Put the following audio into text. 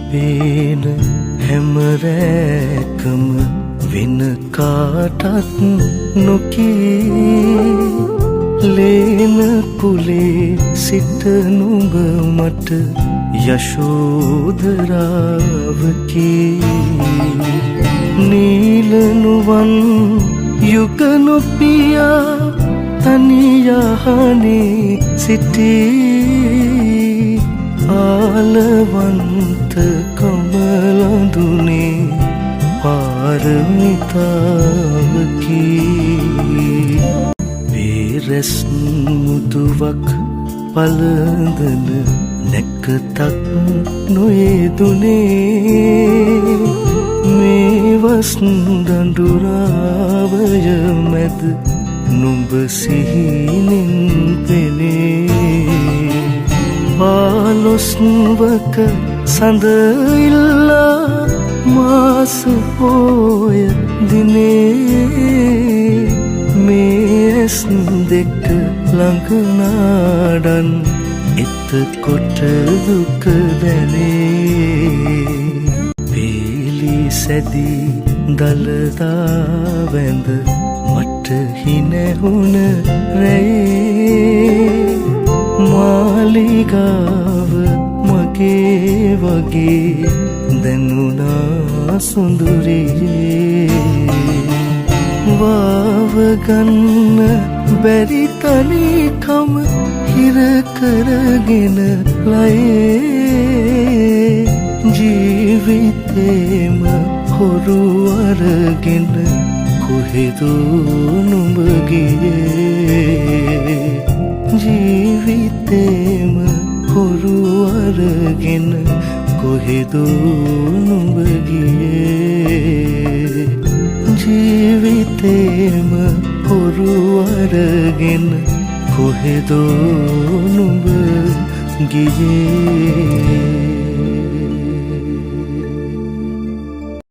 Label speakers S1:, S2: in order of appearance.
S1: පේන හැම රැකම වෙන කාටත් නොකී ලේන කුලේ සිට නුඹ මට යශෝදරාවකි නීලනුවන් යුගනුපියා තනියහනේ සිටී ආලවන්ත කමලඳුනේ පාරමිතාවකි වේරස් මුදුවක් පලඳන නැකතක් නොයෙදුනේ මේ වස් දඬුරාවය මැද නුඹ සිහිනෙන් පෙනේ පාලොස්වක සඳ ඉල්ලා මාස පෝය දිනේ මේ ඇස් දෙක ළඟ නාඩන් එතකොට දුක දැනේ වේලි සැදී දළදා වැඳ මට හිනැහුණ රැයේ මාලිගාව මගේ වගේ දැනුණා සුඳුරියේ වාවගන්න බැරි තනිකම හිර කරගෙන ලයේ ජීවිතේම හොරු අරගෙන කොහෙදෝ නුඹ ගියේ ජීවිතේම හොරු අරගෙන කොහෙදෝ නුඹ ගියේ ජීවිතේම හොරු අරගෙන කොහෙදෝ නුඹ ගියේ